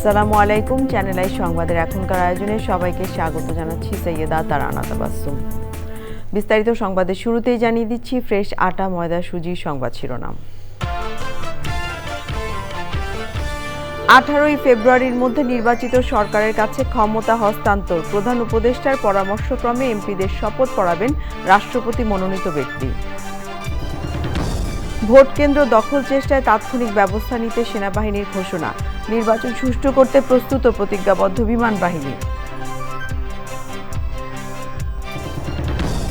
আসসালামু আলাইকুম। Channel I সংবাদের এখনকার আয়োজনে সবাইকে স্বাগত জানাচ্ছি সৈয়দা তারানা তাবাসসুম। বিস্তারিত সংবাদের শুরুতেই জানিয়ে দিচ্ছি ফ্রেশ আটা ময়দা সুজি সংবাদ শিরোনাম। 18ই ফেব্রুয়ারির মধ্যে নির্বাচিত সরকারের কাছে ক্ষমতা হস্তান্তর, প্রধান উপদেষ্টার পরামর্শক্রমে এমপিদের শপথ পড়াবেন রাষ্ট্রপতি মনোনীত ব্যক্তি। ভোট কেন্দ্র দখল চেষ্টায় তাৎক্ষণিক ব্যবস্থা নিতে সেনাবাহিনীর ঘোষণা, নির্বাচন সুষ্ঠু করতে প্রস্তুত ও প্রতিজ্ঞাবদ্ধ বিমান বাহিনী।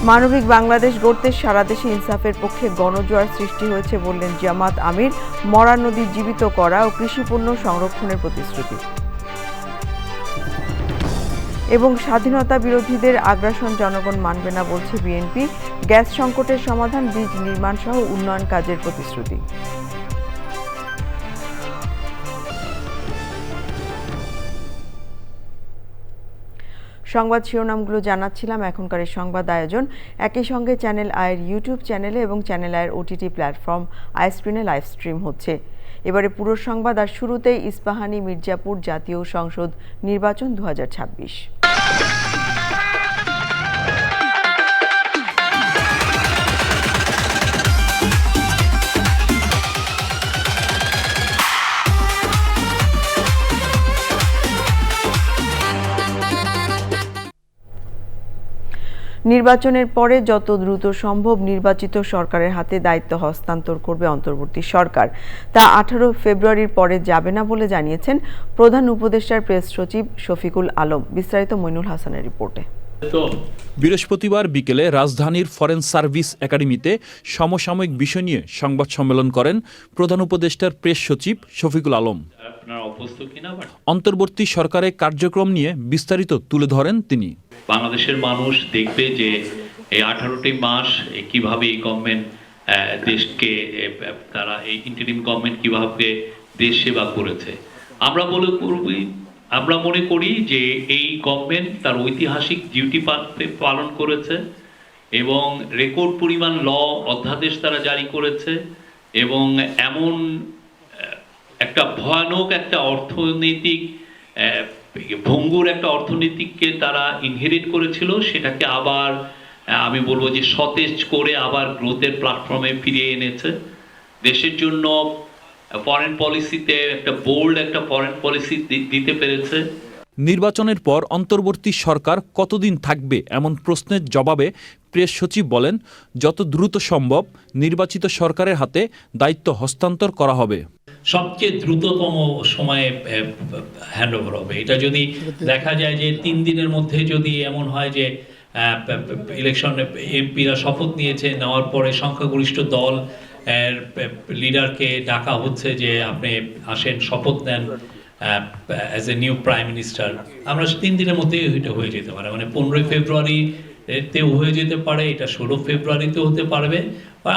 মানবিক বাংলাদেশ গড়তে সারা দেশে ইনসাফের পক্ষে গণজোয়ার সৃষ্টি হয়েছে বললেন জামাত আমির, মরা নদী জীবিত করা ও কৃষিপণ্য সংরক্ষণের প্রতিশ্রুতি। এবং স্বাধীনতা বিরোধীদের আগ্রাসন জনগণ মানবে না বলছে বিএনপি, গ্যাস সংকটের সমাধান, ব্রিজ নির্মাণ সহ উন্নয়ন কাজের প্রতিশ্রুতি। সংবাদ শিরোনামগুলো জানাচ্ছিলাম। এখনকার এই সংবাদ আয়োজন একই সঙ্গে চ্যানেল আইয়ের ইউটিউব চ্যানেলে এবং চ্যানেল আইয়ের ওটিটি প্ল্যাটফর্ম আইস্ক্রিনে লাইভ স্ট্রিম হচ্ছে। এবারে পুরো সংবাদ। আর শুরুতেই ইস্পাহানি মির্জাপুর জাতীয় সংসদ নির্বাচন 2026। নির্বাচনের পরে যত দ্রুত সম্ভব নির্বাচিত সরকারের হাতে দায়িত্ব হস্তান্তর করবে অন্তর্বর্তী সরকার। তা 18 ফেব্রুয়ারির পরে যাবে না বলে জানিয়েছেন প্রধান উপদেষ্টার প্রেস সচিব শফিকুল আলম। বিস্তারিত মইনুল হাসানের রিপোর্টে। বৃহস্পতিবার বিকেলে রাজধানীর ফরেন সার্ভিস একাডেমিতে সমসাময়িক বিষয় নিয়ে সংবাদ সম্মেলন করেন প্রধান উপদেষ্টার প্রেস সচিব শফিকুল আলম। অন্তর্বর্তী সরকারের কার্যক্রম নিয়ে বিস্তারিত তুলে ধরেন তিনি। বাংলাদেশের মানুষ দেখবে যে এই 18টি মাস কিভাবে এই গভর্নমেন্ট দেশকে, তারা এই ইন্টারিম গভর্নমেন্ট কিভাবে দেশ সেবা করেছে। আমরা মনে করি যে এই গভর্নমেন্ট তার ঐতিহাসিক ডিউটি পালন করেছে এবং রেকর্ড পরিমাণ অধ্যাদেশ তারা জারি করেছে এবং এমন একটা ভয়ানক একটা অর্থনৈতিক ভঙ্গুর একটা অর্থনীতিকে তারা ইনহেরিট করেছিল, সেটাকে আবার আমি বলবো যে সতেজ করে আবার গ্রোথের প্ল্যাটফর্মে ফিরিয়ে এনেছে। দেশের জন্য ফরেন পলিসিতে একটা বোল্ড একটা ফরেন পলিসি দিতে পেরেছে। নির্বাচনের পর অন্তর্বর্তী সরকার কতদিন থাকবে এমন প্রশ্নের জবাবে প্রেস সচিব বলেন, যত দ্রুত সম্ভব নির্বাচিত সরকারের হাতে দায়িত্ব হস্তান্তর করা হবে। সবচেয়ে দ্রুততম সময়ে হ্যান্ডওভার হবে। এটা যদি দেখা যায় যে 3 দিনের মধ্যে যদি এমন হয় যে ইলেকশন এমপিরা শপথ নিয়েছে, নেওয়ার পরে সংখ্যাগরিষ্ঠ দল লিডারকে ডাকা হচ্ছে যে আপনি আসেন শপথ নেন as a new prime minister, আমরা 3 দিনের মধ্যেই এটা হয়ে যেতে পারে। মানে 15 ফেব্রুয়ারিতেও হয়ে যেতে পারে, এটা 16 ফেব্রুয়ারিতেও হতে পারবে।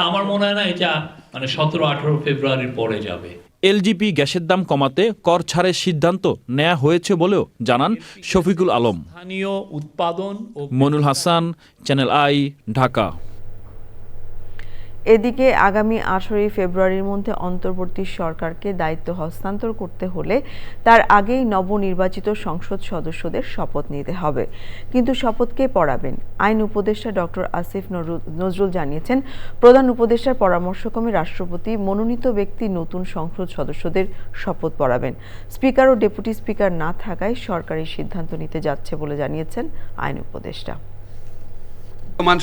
আমার মনে হয় না এটা মানে 17-18 ফেব্রুয়ারির পরে যাবে। এলজিপি গ্যাসের দাম কমাতে কর ছাড়ের সিদ্ধান্ত নেওয়া হয়েছে বলেও জানান শফিকুল আলম। স্থানীয় উৎপাদন ও মইনুল হাসান, চ্যানেল আই, ঢাকা। এদিকে আগামী 18 ফেব্রুয়ারির মধ্যে অন্তর্বর্তী সরকারকে দায়িত্ব হস্তান্তর করতে হলে তার আগেই নবনির্বাচিত সংসদ সদস্যদের শপথ নিতে হবে। কিন্তু শপথ কে পড়াবেন? আইন উপদেষ্টা ডক্টর আসিফ নজরুল জানিয়েছেন, প্রধান উপদেষ্টার পরামর্শক্রমে রাষ্ট্রপতি মনোনীত ব্যক্তি নতুন সংসদ সদস্যদের শপথ পড়াবেন। স্পিকার ও ডেপুটি স্পিকার না থাকায় সরকারি সিদ্ধান্ত নিতে যাচ্ছে বলে জানিয়েছেন আইন উপদেষ্টা।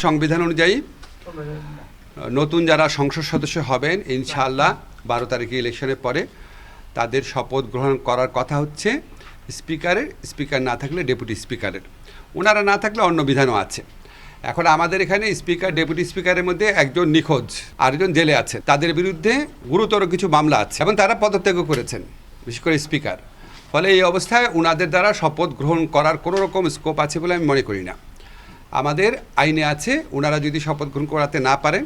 সংবিধান অনুযায়ী নতুন যারা সংসদ সদস্য হবেন ইনশাআল্লাহ 12 তারিখে ইলেকশনের পরে তাদের শপথ গ্রহণ করার কথা হচ্ছে স্পিকারের, স্পিকার না থাকলে ডেপুটি স্পিকারের। ওনারা না থাকলে অন্য বিধানও আছে। এখন আমাদের এখানে স্পিকার ডেপুটি স্পিকারের মধ্যে একজন নিখোঁজ, আরেকজন জেলে আছে, তাদের বিরুদ্ধে গুরুতর কিছু মামলা আছে এবং তারা পদত্যাগও করেছেন, বিশেষ করে স্পিকার। ফলে এই অবস্থায় ওনাদের দ্বারা শপথ গ্রহণ করার কোনো রকম স্কোপ আছে বলে আমি মনে করি না। আমাদের আইনে আছে ওনারা যদি শপথ গ্রহণ করাতে না পারেন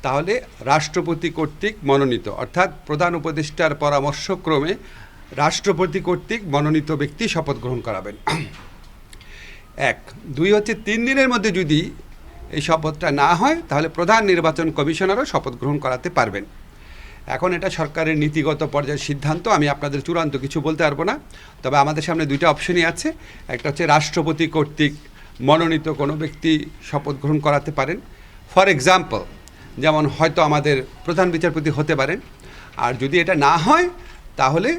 তাহলে রাষ্ট্রপতি কর্তৃক মনোনীত, অর্থাৎ প্রধান উপদেষ্টার পরামর্শক্রমে রাষ্ট্রপতি কর্তৃক মনোনীত ব্যক্তি শপথ গ্রহণ করাবেন। 1, 2 হচ্ছে 3 দিনের মধ্যে যদি এই শপথটা না হয় তাহলে প্রধান নির্বাচন কমিশনারও শপথ গ্রহণ করাতে পারবেন। এখন এটা সরকারের নীতিগত পর্যায়ের সিদ্ধান্ত, আমি আপনাদের চূড়ান্ত কিছু বলতে পারবো না। তবে আমাদের সামনে দুইটা অপশনই আছে। একটা হচ্ছে রাষ্ট্রপতি কর্তৃক মনোনীত কোনো ব্যক্তি শপথ গ্রহণ করাতে পারেন, ফর এক্সাম্পল যেমন হয়তো আমাদের প্রধান বিচারপতি হতে পারেন। আর যদি এটা না হয় তাহলে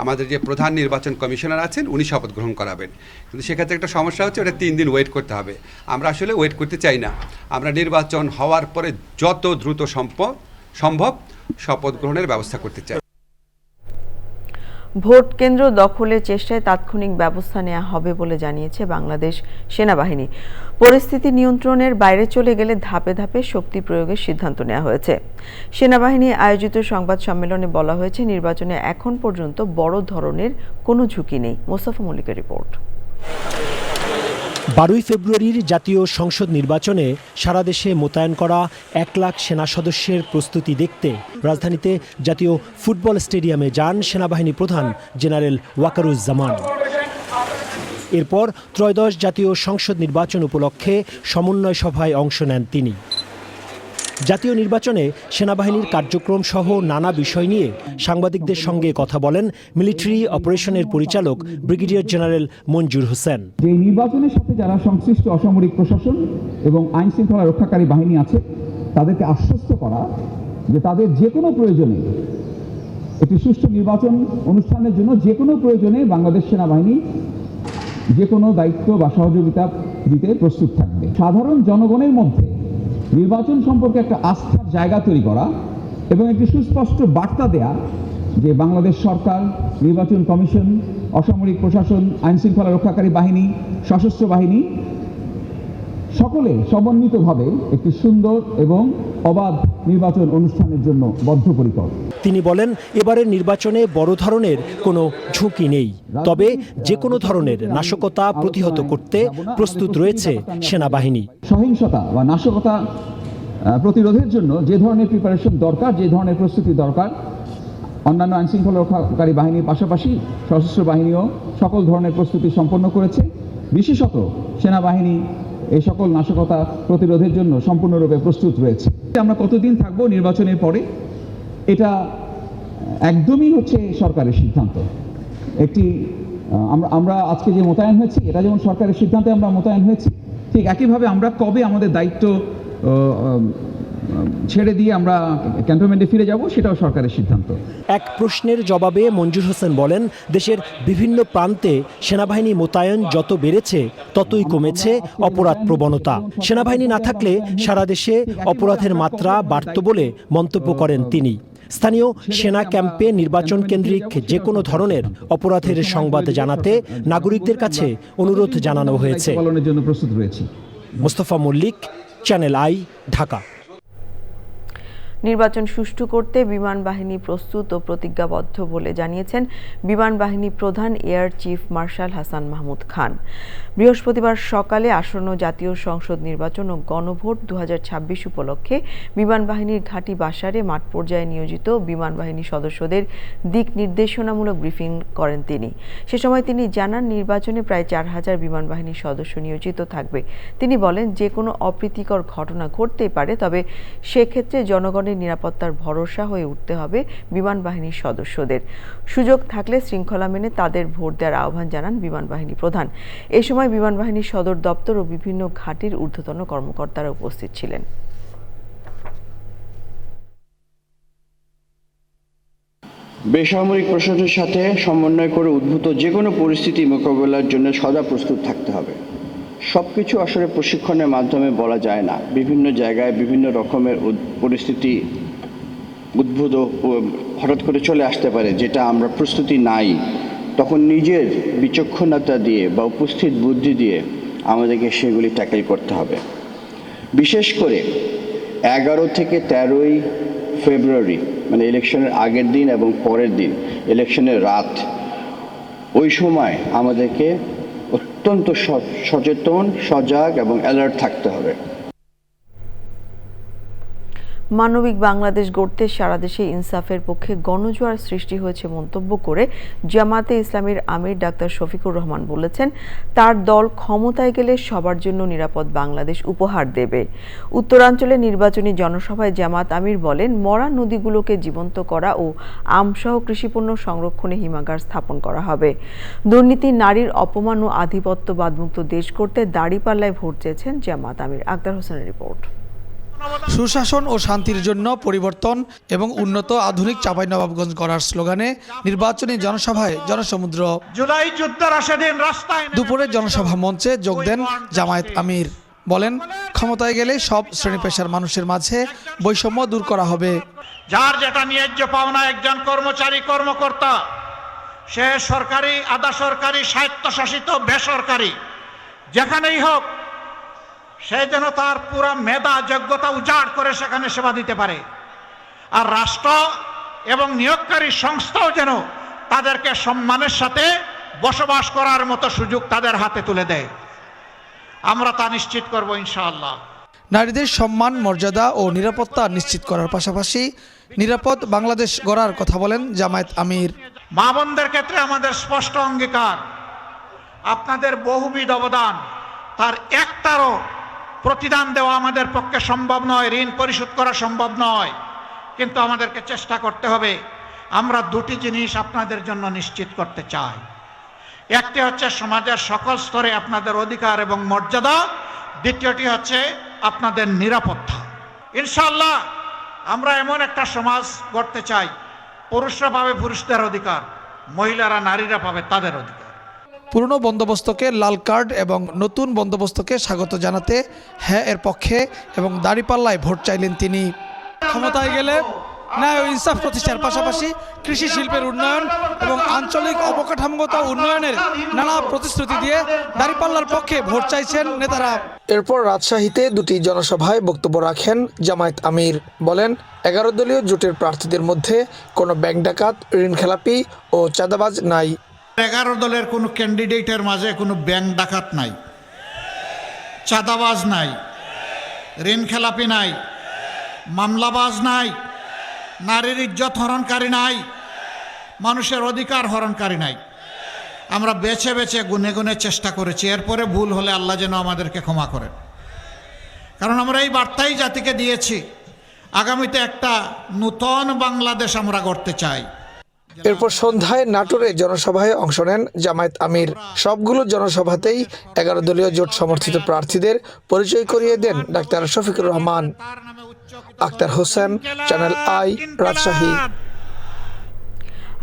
আমাদের যে প্রধান নির্বাচন কমিশনার আছেন উনি শপথ গ্রহণ করাবেন। কিন্তু সেক্ষেত্রে একটা সমস্যা হচ্ছে, ওটা 3 দিন ওয়েট করতে হবে। আমরা আসলে ওয়েট করতে চাই না। আমরা নির্বাচন হওয়ার পরে যত দ্রুত সম্ভব শপথ গ্রহণের ব্যবস্থা করতে চাই। ভোট কেন্দ্র দখলের চেষ্টায় তাৎক্ষণিক ব্যবস্থা নেওয়া হবে বলে জানিয়েছে বাংলাদেশ সেনাবাহিনী। পরিস্থিতি নিয়ন্ত্রণের বাইরে চলে গেলে ধাপে ধাপে শক্তি প্রয়োগের সিদ্ধান্ত নেওয়া হয়েছে। সেনাবাহিনী আয়োজিত সংবাদ সম্মেলনে বলা হয়েছে, নির্বাচনে এখন পর্যন্ত বড় ধরনের কোনো ঝুঁকি নেই। মোস্তফা মল্লিকের রিপোর্ট। 12 ফেব্রুয়ারির জাতীয় সংসদ নির্বাচনে সারা দেশে মোতায়েন করা 1 লাখ সেনা সদস্যের প্রস্তুতি দেখতে রাজধানীতে জাতীয় ফুটবল স্টেডিয়ামে যান সেনাবাহিনী প্রধান জেনারেল ওয়াকারুজ্জামান। এরপর ত্রয়োদশ জাতীয় সংসদ নির্বাচন উপলক্ষে সমন্বয় সভায় অংশ নেন তিনি। জাতীয় নির্বাচনে সেনাবাহিনীর কার্যক্রম সহ নানা বিষয় নিয়ে সাংবাদিকদের সঙ্গে কথা বলেন মিলিটারি অপারেশনের পরিচালক ব্রিগেডিয়ার জেনারেল মঞ্জুর হোসেন। যে নির্বাচনের সাথে যারা সংশ্লিষ্ট অসামরিক প্রশাসন এবং আইন শৃঙ্খলা রক্ষাকারী বাহিনী আছে তাদেরকে আশ্বস্ত করা যে তাদের যে কোনো প্রয়োজনে একটি সুষ্ঠু নির্বাচন অনুষ্ঠানের জন্য যে কোনো প্রয়োজনে বাংলাদেশ সেনাবাহিনী যে কোনো দায়িত্ব বা সহযোগিতা দিতে প্রস্তুত থাকবে। সাধারণ জনগণের মধ্যে নির্বাচন সম্পর্কে একটা আস্থার জায়গা তৈরি করা এবং একটি সুস্পষ্ট বার্তা দেয়া যে বাংলাদেশ সরকার, নির্বাচন কমিশন, অসামরিক প্রশাসন, আইন শৃঙ্খলা রক্ষাকারী বাহিনী, সশস্ত্র বাহিনী সকলে সমন্বিতভাবে একটি সুন্দর এবং অবাধ নির্বাচন অনুষ্ঠানের জন্য বদ্ধপরিকর। তিনি বলেন, এবারের নির্বাচনে বড় ধরনের কোনো ঝুঁকি নেই, তবে যে কোনো ধরনের নাশকতা প্রতিহত করতে প্রস্তুত রয়েছে সেনাবাহিনী। সহিংসতা বা নাশকতা প্রতিরোধের জন্য যে ধরনের প্রিপারেশন দরকার, যে ধরনের প্রস্তুতি দরকার, অন্যান্য আইন শৃঙ্খলা রক্ষাকারী বাহিনীর পাশাপাশি সশস্ত্র বাহিনীও সকল ধরনের প্রস্তুতি সম্পন্ন করেছে। বিশেষত সেনাবাহিনী এই সকল নাশকতা প্রতিরোধের জন্য সম্পূর্ণরূপে প্রস্তুত রয়েছে। আমরা কতদিন থাকবো নির্বাচনের পরে, এটা একদমই হচ্ছে সরকারের সিদ্ধান্ত। আমরা আজকে যে মোতায়েন হয়েছি, এটা যেমন সরকারের সিদ্ধান্তে আমরা মোতায়েন হয়েছি, ঠিক একইভাবে আমরা কবে আমাদের দায়িত্ব ছেড়ে দিয়ে আমরা ক্যান্টনমেন্টে ফিরে যাব সেটাও সরকারের সিদ্ধান্ত। এক প্রশ্নের জবাবে মঞ্জুর হোসেন বলেন, দেশের বিভিন্ন প্রান্তে সেনাবাহিনী মোতায়েন যত বেড়েছে ততই কমেছে অপরাধ প্রবণতা। সেনাবাহিনী না থাকলে সারা দেশে অপরাধের মাত্রা বাড়ত বলে মন্তব্য করেন তিনি। স্থানীয় সেনা ক্যাম্পে নির্বাচন কেন্দ্রিক যে কোনো ধরনের অপরাধের সংবাদ জানাতে নাগরিকদের কাছে অনুরোধ জানানো হয়েছে। Mostafa Mallik, Channel I, Dhaka. নির্বাচন সুষ্ঠু করতে বিমান বাহিনী প্রস্তুত ও প্রতিজ্ঞাবদ্ধ বলে জানিয়েছেন বিমান বাহিনী প্রধান air chief marshal Hasan Mahmud Khan. বৃহস্পতিবার সকালে আসন্ন জাতীয় সংসদ নির্বাচন ও গণভোট 2026 উপলক্ষে বিমান বাহিনীর ঘাঁটি বাসারে মাঠ পর্যায়ে নিয়োজিত বিমান বাহিনী সদস্যদের দিক নির্দেশনামূলক ব্রিফিং করেন তিনি। সে সময় তিনি জানান, নির্বাচনে প্রায় 4000 বিমান বাহিনীর সদস্য নিয়োজিত থাকবে। তিনি বলেন, যে কোনো অপ্রীতিকর ঘটনা ঘটতেই পারে, তবে সেক্ষেত্রে জনগণের নিরাপত্তার ভরসা হয়ে উঠতে হবে বিমান বাহিনীর সদস্যদের। সুযোগ থাকলে শৃঙ্খলা মেনে তাদের ভোট দেওয়ার আহ্বান জানান বিমান বাহিনী প্রধান। এ সময় বিমান বাহিনীর সদর দপ্তর ও বিভিন্ন ঘাঁটির ঊর্ধ্বতন কর্মকর্তারা উপস্থিত ছিলেন। বেসামরিক প্রশাসনের সাথে সমন্বয় করে উদ্ভূত যে কোনো পরিস্থিতি মোকাবেলার জন্য সদা প্রস্তুত থাকতে হবে। সবকিছু আসলে প্রশিক্ষণের মাধ্যমে বলা যায় না। বিভিন্ন জায়গায় বিভিন্ন রকমের পরিস্থিতি উদ্ভূত হঠাৎ করে চলে আসতে পারে, যেটা আমরা প্রস্তুতি নাই। তখন নিজের বিচক্ষণতা দিয়ে বা উপস্থিত বুদ্ধি দিয়ে আমাদেরকে সেগুলি ট্যাকেল করতে হবে। বিশেষ করে 11 থেকে 13 ফেব্রুয়ারি, মানে ইলেকশনের আগের দিন এবং পরের দিন, ইলেকশনের রাত, ওই সময় আমাদেরকে অত্যন্ত সচেতন, সজাগ এবং অ্যালার্ট থাকতে হবে। মানবিক বাংলাদেশ গড়তে সারা দেশে ইনসাফের পক্ষে গণজোয়ার সৃষ্টি হয়েছে মন্তব্য করে জামায়াতে ইসলামীর আমির ডাক্তার শফিকুর রহমান বলেছেন, তার দল ক্ষমতায় গেলে সবার জন্য নিরাপদ বাংলাদেশ উপহার দেবে। উত্তরাঞ্চলে নির্বাচনী জনসভায় জামায়াত আমির বলেন, মরা নদীগুলোকে জীবন্ত করা ও আমসহ কৃষিপণ্য সংরক্ষণে হিমাগার স্থাপন করা হবে। দুর্নীতি, নারীর অপমান ও আধিপত্যবাদমুক্ত দেশ করতে দাঁড়িপাল্লায় ভোট চেয়েছেন জামায়াত আমির। আক্তার হোসেনের রিপোর্ট। সুশাসন ও শান্তির জন্য পরিবর্তন এবং উন্নত আধুনিক চাঁপাইনবাবগঞ্জ গড়ার স্লোগানে নির্বাচনী জনসভায় জনসমুদ্র। জুলাই যুদ্ধের সেদিন রাস্তায় দুপুরে জনসভা মঞ্চে যোগ দেন জামায়াত আমির। বলেন, ক্ষমতায় গেলে সব শ্রেণী পেশার মানুষের মাঝে বৈষম্য দূর করা হবে। যার যেটা ন্যায্য পাওনা, একজন কর্মচারী কর্মকর্তা, সে সরকারি, আধা সরকারি, স্বায়ত্তশাসিত, বেসরকারি, যেখানেই হোক, সে যেন তার পুরা মেধা যোগ্যতা উজাড় করে সেখানে সেবা দিতে পারে। আর রাষ্ট্র এবং নিয়োগকারী সংস্থাও যেন তাদেরকে সম্মানের সাথে বসবাস করার মতো সুযোগ তাদের হাতে তুলে দেয়। আমরা তা নিশ্চিত করব ইনশাআল্লাহ। নারীদের সম্মান, মর্যাদা ও নিরাপত্তা নিশ্চিত করার পাশাপাশি নিরাপদ বাংলাদেশ গড়ার কথা বলেন জামায়াত আমির। মা বোনদের ক্ষেত্রে আমাদের স্পষ্ট অঙ্গীকার, আপনাদের বহুবিধ অবদান, তার একটারও প্রতিদান দেওয়া আমাদের পক্ষে সম্ভব নয়, ঋণ পরিশোধ করা সম্ভব নয়, কিন্তু আমাদেরকে চেষ্টা করতে হবে। আমরা দুটি জিনিস আপনাদের জন্য নিশ্চিত করতে চাই। একটি হচ্ছে সমাজের সকল স্তরে আপনাদের অধিকার এবং মর্যাদা, দ্বিতীয়টি হচ্ছে আপনাদের নিরাপত্তা। ইনশাআল্লাহ আমরা এমন একটা সমাজ গড়তে চাই, পুরুষরা পাবে পুরুষদের অধিকার, মহিলারা, নারীরা পাবে তাদের অধিকার। পুরনো বন্দোবস্তকে লাল কার্ড এবং নতুন বন্দোবস্তকে স্বাগত জানাতে হ্যাঁ এর পক্ষে এবং দাঁড়িপাল্লায় ভোট চাইলেন তিনি। ক্ষমতায় গেলে ন্যায় ও ইনসাফ প্রতিষ্ঠার পাশাপাশি কৃষি শিল্পের উন্নয়ন এবং আঞ্চলিক অবকাঠামোগত উন্নয়নের নানা প্রতিশ্রুতি দিয়ে দাঁড়িপাল্লার পক্ষে ভোট চাইছেন নেতারা। এরপর রাজশাহীতে দুটি জনসভায় বক্তব্য রাখেন জামায়াত আমির। বলেন, 11 দলীয় জোটের প্রার্থীদের মধ্যে কোনো ব্যাংক ডাকাত, ঋণ খেলাপি ও চাঁদাবাজ নাই। 11 দলের কোনো ক্যান্ডিডেটের মাঝে কোনো ব্যাংক ডাকাত নাই, চাঁদাবাজ নাই, ঋণ খেলাপি নাই, মামলাবাজ নাই, নারীর ইজ্জত হরণকারী নাই, মানুষের অধিকার হরণকারী নাই। আমরা বেছে বেছে গুনে গুনে চেষ্টা করেছি। এরপরে ভুল হলে আল্লাহ যেন আমাদেরকে ক্ষমা করেন, কারণ আমরা এই বার্তাই জাতিকে দিয়েছি, আগামীতে একটা নূতন বাংলাদেশ আমরা গড়তে চাই। এরপর সন্ধ্যায় নাটোরে জনসভায় অংশ নেন জামায়াত আমির। সবগুলো জনসভাতেই 11 দলীয় জোট সমর্থিত প্রার্থীদের পরিচয় করিয়ে দেন ডাক্তার শফিকুর রহমান। Akhtar Hossain, Channel i, Rajshahi.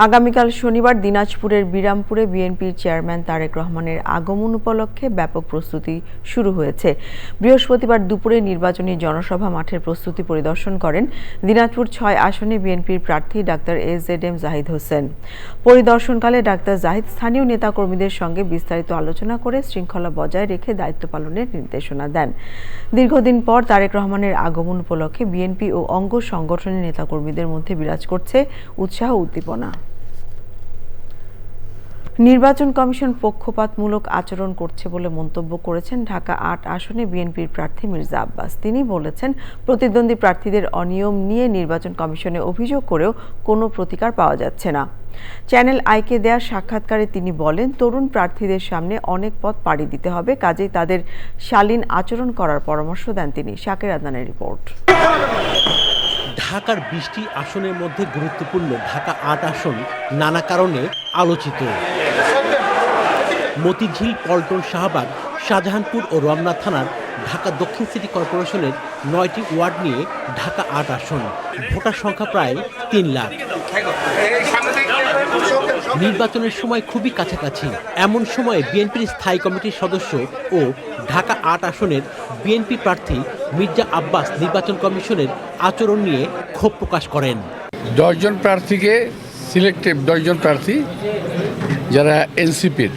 আগামীকাল শনিবার দিনাজপুরের বিরামপুরে বিএনপির চেয়ারম্যান তারেক রহমানের আগমন উপলক্ষে ব্যাপক প্রস্তুতি শুরু হয়েছে। বৃহস্পতিবার দুপুরে নির্বাচনী জনসভা মাঠের প্রস্তুতি পরিদর্শন করেন দিনাজপুর 6 আসনে বিএনপির প্রার্থী ডাক্তার এজেডএম জাহিদ হোসেন। পরিদর্শনকালে ডাক্তার জাহিদ স্থানীয় নেতাকর্মীদের সঙ্গে বিস্তারিত আলোচনা করে শৃঙ্খলা বজায় রেখে দায়িত্ব পালনের নির্দেশনা দেন। দীর্ঘদিন পর তারেক রহমানের আগমন উপলক্ষে বিএনপি ও অঙ্গ সংগঠনের নেতাকর্মীদের মধ্যে বিরাজ করছে উৎসাহ উদ্দীপনা। নির্বাচন কমিশন পক্ষপাতমূলক আচরণ করছে বলে মন্তব্য করেছেন ঢাকা 8 আসনে বিএনপির প্রার্থী মির্জা আব্বাস। তিনি বলেছেন, প্রতিদ্বন্দ্বী প্রার্থীদের অনিয়ম নিয়ে নির্বাচন কমিশনে অভিযোগ করেও কোনো প্রতিকার পাওয়া যাচ্ছে না। চ্যানেল আইকে দেয়া সাক্ষাৎকারে তিনি বলেন, তরুণ প্রার্থীদের সামনে অনেক পথ পাড়ি দিতে হবে, কাজেই তাদের শালীন আচরণ করার পরামর্শ দেন তিনি। শাকির আদনানের রিপোর্ট। ঢাকার 20টি আসনের মধ্যে গুরুত্বপূর্ণ ঢাকা 8 আসন নানা কারণে আলোচিত। মতিঝিল, পল্টন, শাহবাগ, শাহজাহানপুর ও রমনা থানার ঢাকা দক্ষিণ সিটি কর্পোরেশনের 9টি ওয়ার্ড নিয়ে ঢাকা 8 আসন। ভোটার সংখ্যা প্রায় 3 লাখ। নির্বাচনের সময় খুবই কাছাকাছি। এমন সময়ে বিএনপির স্থায়ী কমিটির সদস্য ও ঢাকা 8 আসনের বিএনপি প্রার্থী মির্জা আব্বাস নির্বাচন কমিশনের আচরণ নিয়ে ক্ষোভ প্রকাশ করেন। 10 জন প্রার্থীকে সিলেক্টেড, 10 জন প্রার্থী যারা এনসিপির,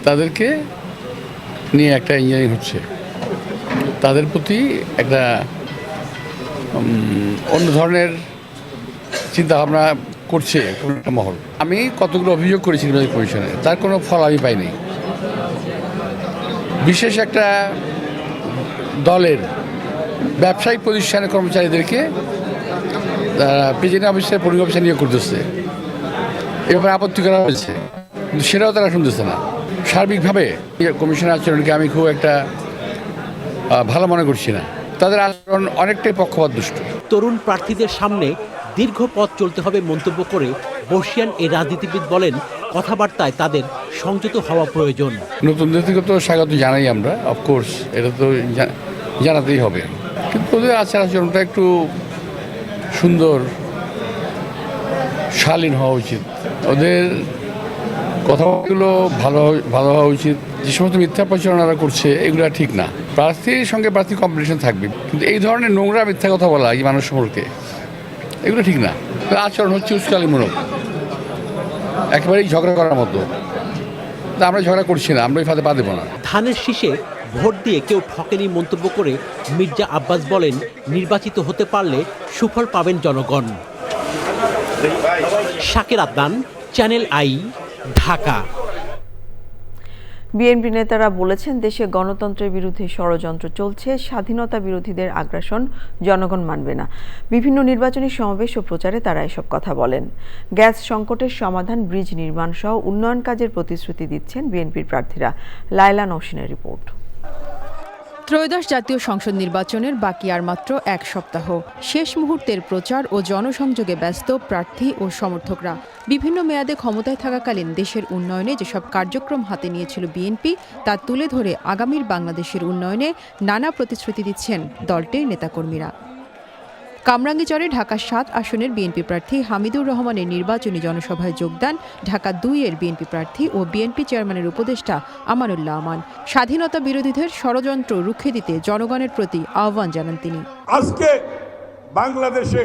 তাদেরকে নিয়ে একটা ইঞ্জিনিয়ারিং হচ্ছে, তাদের প্রতি একটা অন্য ধরনের চিন্তাভাবনা করছে একটা মহল। আমি কতগুলো অভিযোগ করেছি নির্বাচন কমিশনে, তার কোনো ফল আমি পাইনি। বিশেষ একটা দলের ব্যবসায়িক প্রতিষ্ঠানের কর্মচারীদেরকে প্রেসিডেন্ট অফিসের পোলিং অফিসার নিয়োগ করতেছে। এ ব্যাপারে আপত্তি করা হয়েছে, কিন্তু সেটাও তারা শুনতেছে না। সার্বিকভাবে কমিশনের আচরণকে আমি খুব একটা ভালো মনে করছি না। তাদের আচরণ অনেকটাই পক্ষপাত দুষ্ট। তরুণ প্রার্থীদের সামনে দীর্ঘ পথ চলতে হবে মন্তব্য করে বর্ষিয়ান এই রাজনীতিবিদ বলেন, কথাবার্তায় তাদের সংযত হওয়া প্রয়োজন। নতুনদেরকে তো স্বাগত জানাই আমরা, অফকোর্স এটা তো জানাতেই হবে, কিন্তু ওদের আচার আচরণটা একটু সুন্দর, শালীন হওয়া উচিত। ওদের কথাগুলো ভালো হওয়া উচিত। যে সমস্ত মিথ্যা প্রচারণারা করছে এগুলো ঠিক না। প্রার্থীর সঙ্গে প্রার্থী কম্পিটিশন থাকবে, কিন্তু এই ধরনের নোংরা মিথ্যা কথা বলা এই মানুষ সম্পর্কে এগুলো ঠিক না। আচরণ হচ্ছে উস্কানিমূলক, একেবারেই ঝগড়া করার মতো। আমরা ঝগড়া করছি না, আমরা এই ফাঁদে পা দেবো না। ধানের শীষে ভোট দিয়ে কেউ ঠকেনি মন্তব্য করে মির্জা আব্বাস বলেন, নির্বাচিত হতে পারলে সুফল পাবেন জনগণ। Shakir Adnan, channel I, Dhaka. BNP নেতারা বলেছেন, দেশে গণতন্ত্রের বিরুদ্ধে ষড়যন্ত্র চলছে, স্বাধীনতা বিরোধীদের আগ্রাসন জনগণ মানবে না। বিভিন্ন নির্বাচনী সমাবেশ ও প্রচারে তারা এসব কথা বলেন। গ্যাস সংকটের সমাধান, ব্রিজ নির্মাণ সহ উন্নয়ন কাজের প্রতিশ্রুতি দিচ্ছেন বিএনপির প্রার্থীরা। লায়লা নওশিনের রিপোর্ট। ত্রয়োদশ জাতীয় সংসদ নির্বাচনের বাকি আর মাত্র এক সপ্তাহ। শেষ মুহূর্তের প্রচার ও জনসংযোগে ব্যস্ত প্রার্থী ও সমর্থকরা। বিভিন্ন মেয়াদে ক্ষমতায় থাকাকালীন দেশের উন্নয়নে যেসব কার্যক্রম হাতে নিয়েছিল বিএনপি, তা তুলে ধরে আগামীর বাংলাদেশের উন্নয়নে নানা প্রতিশ্রুতি দিচ্ছেন দলটির নেতাকর্মীরা। কামরাঙ্গীচরে ঢাকা ৭ আসনের বিএনপি প্রার্থী হামিদুর রহমানের নির্বাচনী জনসভায় যোগদান ঢাকা ২-এর বিএনপি প্রার্থী ও বিএনপি চেয়ারম্যানের উপদেষ্টা আমানুল্লাহ আমান। স্বাধীনতা বিরোধীদের ষড়যন্ত্র রুখে দিতে জনগণের প্রতি আহ্বান জানান তিনি। আজকে বাংলাদেশে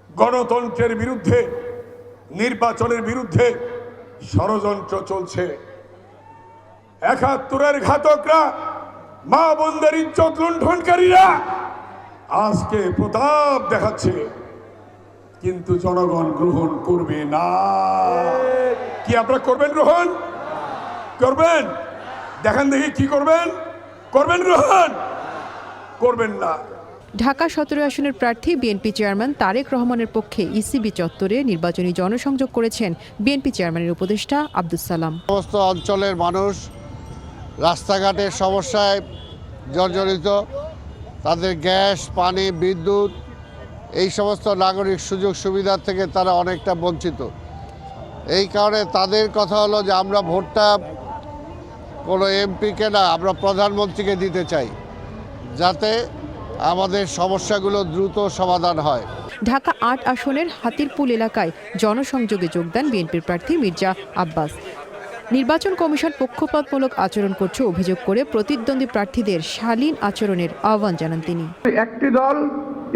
গণতন্ত্রের বিরুদ্ধে, নির্বাচনের বিরুদ্ধে ষড়যন্ত্র চলছে। ৭১-এর ঘাতকরা, মা বোনদের ইজ্জত লুণ্ঠনকারীরা আজকে প্রতাপ দেখাচ্ছে, কিন্তু জনগণ গ্রহণ করবে না। কি আপনারা করবেন? গ্রহণ করবেন? দেখেন দেখি কি করবেন। করবেন গ্রহণ? করবেন না। ঢাকা ১৭ আসনের প্রার্থী বিএনপি চেয়ারম্যান তারেক রহমানের পক্ষে ইসিবি চত্বরে নির্বাচনী জনসংযোগ করেছেন বিএনপি চেয়ারম্যানের উপদেষ্টা আব্দুস সালাম। সমস্ত অঞ্চলের মানুষ রাস্তাঘাটের সমস্যায় জর্জরিত, তাদের গ্যাস, পানি, বিদ্যুৎ এই সমস্ত নাগরিক সুযোগ সুবিধা থেকে তারা অনেকটা বঞ্চিত। এই কারণে তাদের কথা হলো যে আমরা ভোটটা কোনো এমপিকে না, আমরা প্রধানমন্ত্রীকে দিতে চাই, যাতে আমাদের সমস্যাগুলো দ্রুত সমাধান হয়। ঢাকা ৮ আসনের হাতিরপুল এলাকায় জনসংযোগে যোগদান বিএনপির প্রার্থী মির্জা আব্বাস। নির্বাচন কমিশন পক্ষপাতমূলক আচরণ করছে অভিযোগ করে প্রতিদ্বন্দ্বী প্রার্থীদের শালীন আচরণের আহ্বান জানান তিনি। একটি দল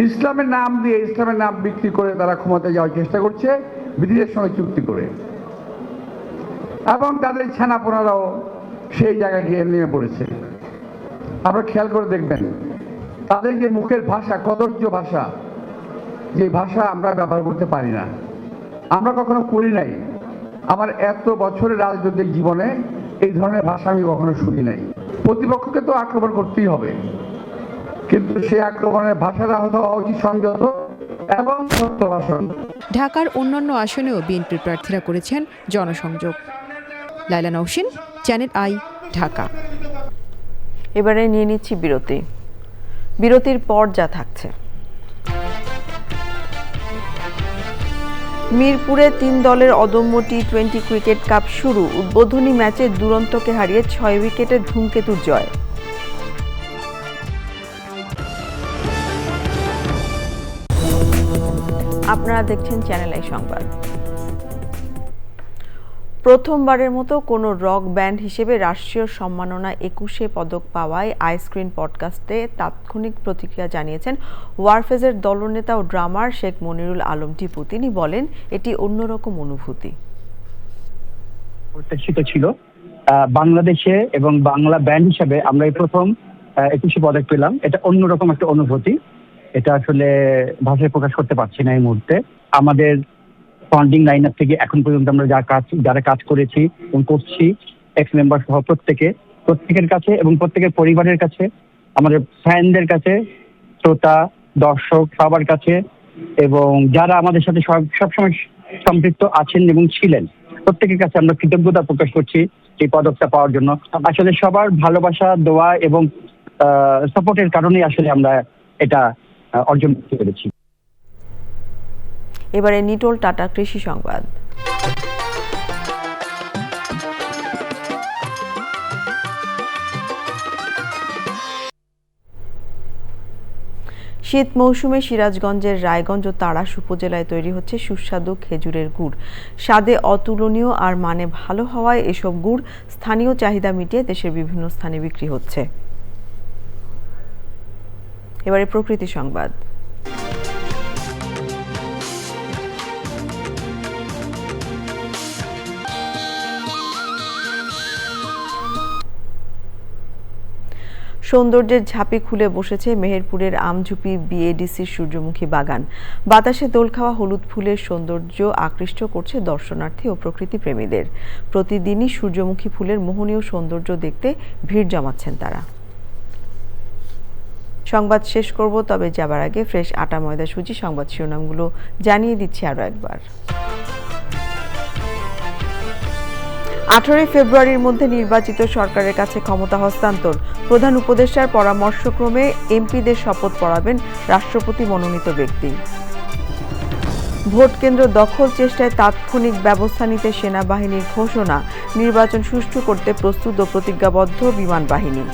ইসলামের নাম দিয়ে, ইসলামের নাম বিক্রি করে তারা ক্ষমতায় যাওয়ার চেষ্টা করছে, বিদেশের সঙ্গে চুক্তি করে, এবং তাদের ছানাপোনারাও সেই জায়গায় গিয়ে নেমে পড়েছে। আপনারা খেয়াল করে দেখবেন তাদের যে মুখের ভাষা, কদর্য ভাষা, যে ভাষা আমরা ব্যবহার করতে পারি না, আমরা কখনো করি নাই। আমার এত বছরের রাজনৈতিক জীবনে এই ধরনের ভাষা আমি কখনো শুনি নাই। প্রতিপক্ষকে তো আক্রমণ করতেই হবে, কিন্তু সেই আক্রমণের ভাষাটা হতো অতি সংযত এবং সত্য ভাষণ। ঢাকার অন্যান্য আসনেও বিএনপির প্রার্থীরা করেছেন জনসংযোগ। Laila Nowshin, channel I, Dhaka. এবারে নিয়ে নিচ্ছি বিরতি। বিরতির পর যা থাকছে: মিরপুরে ৩ দলের অদম্য টি-20 ক্রিকেট কাপ শুরু। উদ্বোধনী ম্যাচে দুরন্তকে হারিয়ে ৬ উইকেটে ধূমকেতুর জয়। আপনারা দেখছেন চ্যানেল আই সংবাদ। প্রথমবারের মতো কোনো রক ব্যান্ড হিসেবে রাষ্ট্রীয় সম্মাননা ২১শে পদক পাওয়ায় আইস্ক্রিন পডকাস্টে তাৎক্ষণিক প্রতিক্রিয়া জানিয়েছেন ওয়ারফেজের দলনেতা ও ড্রামার শেখ মনিরুল আলম টিপু। তিনি বলেন, এটি অন্যরকম অনুভূতি। প্রত্যাশিত ছিল বাংলাদেশে এবং বাংলা ব্যান্ড হিসেবে আমরা এই প্রথম ২১শে পদক পেলাম। এটা অন্যরকম একটা অনুভূতি, এটা আসলে ভাষায় প্রকাশ করতে পারছি না এই মুহূর্তে। আমাদের ফান্ডিং লাইন আপ থেকে এখন পর্যন্ত আমরা যারা কাজ করেছি এবং করছি, এক্স মেম্বার সহ প্রত্যেকের কাছে এবং প্রত্যেকের পরিবারের কাছে আমাদের ফ্যানদের কাছে, শ্রোতা, দর্শক সবার কাছে, এবং যারা আমাদের সাথে সবসময় সম্পৃক্ত আছেন এবং ছিলেন, প্রত্যেকের কাছে আমরা কৃতজ্ঞতা প্রকাশ করছি এই পদকটা পাওয়ার জন্য। আসলে সবার ভালোবাসা, দোয়া এবং সাপোর্টের কারণেই আসলে আমরা এটা অর্জন করতে পেরেছি। এবারে নিটোল টাটা কৃষি সংবাদ। শীত মৌসুমে সিরাজগঞ্জের রায়গঞ্জ ও তাড়াশ উপজেলায় তৈরি হচ্ছে সুস্বাদু খেজুরের গুড়। স্বাদে অতুলনীয় আর মানে ভালো হওয়ায় এসব গুড় স্থানীয় চাহিদা মিটিয়ে দেশের বিভিন্ন স্থানে বিক্রি হচ্ছে। এবারে প্রকৃতি সংবাদ। সৌন্দর্যের ঝাঁপি খুলে বসেছে মেহেরপুরের আমঝুপি বিএডিসির সূর্যমুখী বাগান। বাতাসে দোল খাওয়া হলুদ ফুলের সৌন্দর্য আকৃষ্ট করছে দর্শনার্থী ও প্রকৃতি প্রেমীদের। প্রতিদিনই সূর্যমুখী ফুলের মোহনীয় সৌন্দর্য দেখতে ভিড় জমাচ্ছেন তারা। সংবাদ শেষ করব, তবে যাবার আগে ফ্রেশ আটা ময়দা সুজি সংবাদ শিরোনামগুলো জানিয়ে দিচ্ছি আরও একবার। 18 ফেব্রুয়ারির মধ্যে নির্বাচিত সরকারের কাছে ক্ষমতা হস্তান্তর। প্রধান উপদেষ্টার পরামর্শক্রমে এমপিদের শপথ পড়াবেন রাষ্ট্রপতি মনোনীত ব্যক্তি। ভোট কেন্দ্র দখল চেষ্টায় তাৎক্ষণিক ব্যবস্থা নিতে সেনাবাহিনীর ঘোষণা। নির্বাচন সুষ্ঠু করতে প্রস্তুত ও প্রতিজ্ঞাবদ্ধ বিমান বাহিনী।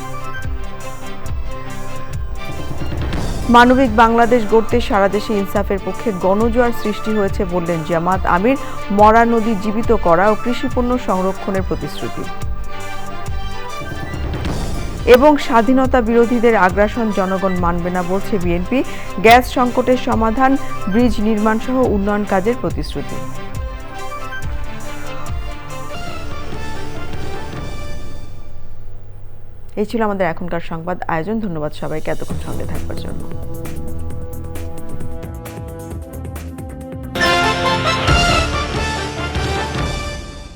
মানবিক বাংলাদেশ গড়তে সারা দেশে ইনসাফের পক্ষে গণজোয়ার সৃষ্টি হয়েছে বললেন জামাত আমির। মরা নদী জীবিত করা ও কৃষিপণ্য সংরক্ষণের প্রতিশ্রুতি। এবং স্বাধীনতা বিরোধীদের আগ্রাসন জনগণ মানবে না বলছে বিএনপি। গ্যাস সংকটের সমাধান, ব্রিজ নির্মাণ সহ উন্নয়ন কাজের প্রতিশ্রুতি। এই ছিল আমাদের এখনকার সংবাদ আয়োজন। ধন্যবাদ সবাইকে এতক্ষণ সঙ্গে থাকবার জন্য।